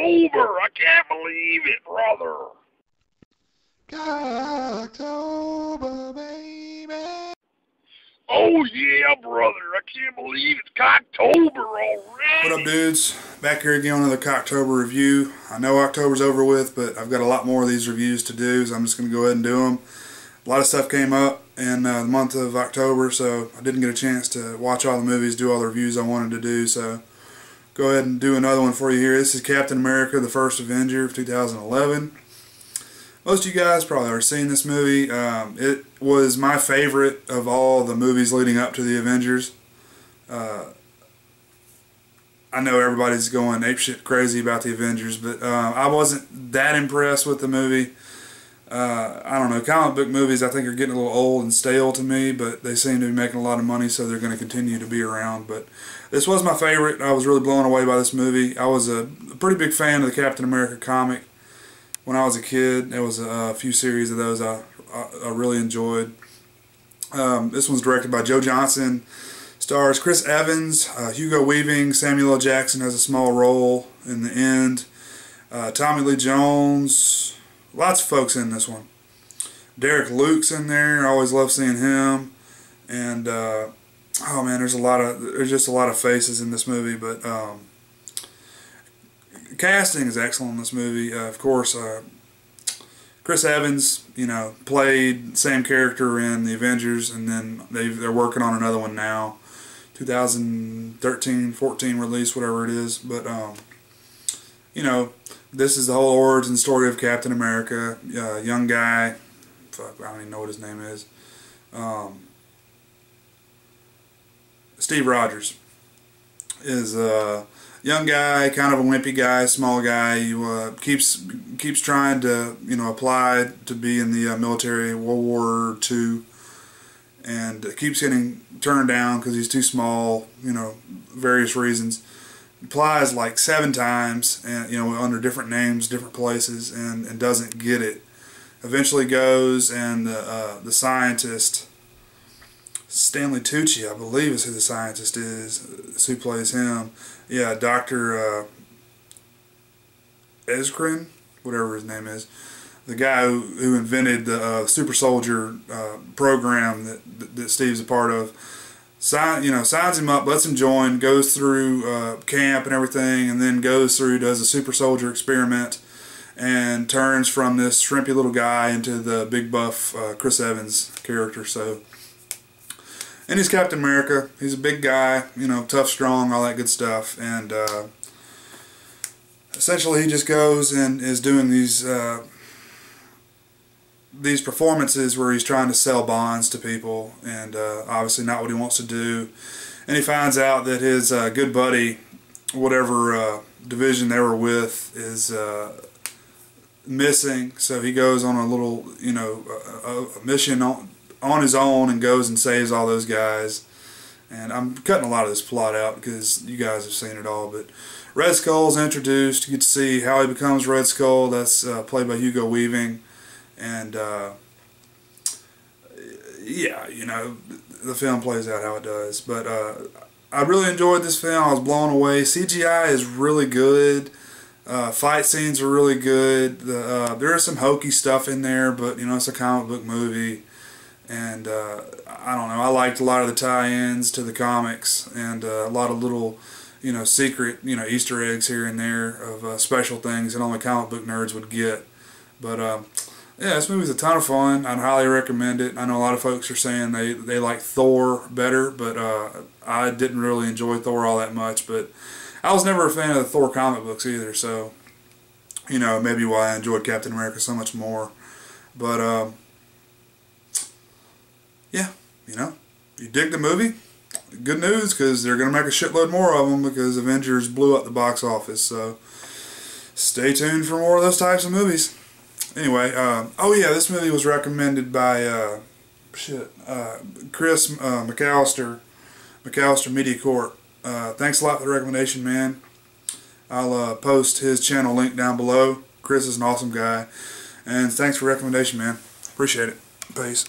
I can't believe it, brother. Cocktober, baby. Oh yeah, brother. I can't believe it's Cocktober already. What up, dudes? Back here again on another Cocktober review. I know October's over with, but I've got a lot more of these reviews to do, so I'm just going to go ahead and do them. A lot of stuff came up in the month of October, so I didn't get a chance to watch all the movies, do all the reviews I wanted to do, so go ahead and do another one for you here. This is Captain America, the First Avenger of 2011. Most of you guys probably already seen this movie. It was my favorite of all the movies leading up to the Avengers. I know everybody's going apeshit crazy about the Avengers, but I wasn't that impressed with the movie. I don't know, comic book movies I think are getting a little old and stale to me, but they seem to be making a lot of money, so they're going to continue to be around. But this was my favorite. I was really blown away by this movie. I was a pretty big fan of the Captain America comic when I was a kid. There was a few series of those I really enjoyed. This one's directed by Joe Johnston. Stars Chris Evans, Hugo Weaving, Samuel L. Jackson has a small role in the end. Tommy Lee Jones, lots of folks in this one. Derek Luke's in there. I always love seeing him. And oh man, there's just a lot of faces in this movie. But casting is excellent in this movie. Of course, Chris Evans, played the same character in the Avengers, and then they're working on another one now. 2013-14 release, whatever it is. But this is the whole origin story of Captain America. Young guy, fuck, I don't even know what his name is. Steve Rogers is a young guy, kind of a wimpy guy, small guy. He keeps trying to apply to be in the military, World War II, and keeps getting turned down because he's too small. Various reasons. Applies like 7 times, and under different names, different places, and doesn't get it. Eventually goes, and the scientist, Stanley Tucci, I believe is who the scientist is, who plays him. Yeah, Dr. Eskrin, whatever his name is. The guy who invented the super soldier program that Steve's a part of. Signs him up, lets him join, goes through camp and everything, and then does a super soldier experiment, and turns from this shrimpy little guy into the big buff Chris Evans character. So, and he's Captain America. He's a big guy, tough, strong, all that good stuff, and essentially he just goes and is doing these performances where he's trying to sell bonds to people, and obviously not what he wants to do. And he finds out that his good buddy, whatever division they were with, is missing. So he goes on a little, a mission on his own, and goes and saves all those guys. And I'm cutting a lot of this plot out because you guys have seen it all. But Red Skull's introduced. You get to see how he becomes Red Skull. That's played by Hugo Weaving. And yeah, the film plays out how it does. But I really enjoyed this film. I was blown away. CGI is really good. Fight scenes are really good. There is some hokey stuff in there, but it's a comic book movie. And I don't know, I liked a lot of the tie-ins to the comics, and a lot of little secret Easter eggs here and there of special things that only comic book nerds would get. But yeah, this movie's a ton of fun. I'd highly recommend it. I know a lot of folks are saying they like Thor better, but I didn't really enjoy Thor all that much. But I was never a fan of the Thor comic books either, so maybe why I enjoyed Captain America so much more. But yeah, you dig the movie, good news, because they're going to make a shitload more of them because Avengers blew up the box office. So stay tuned for more of those types of movies. Anyway, oh yeah, this movie was recommended by Chris McAllisterMediaCorp. Thanks a lot for the recommendation, man. I'll post his channel link down below. Chris is an awesome guy, and thanks for the recommendation, man. Appreciate it. Peace.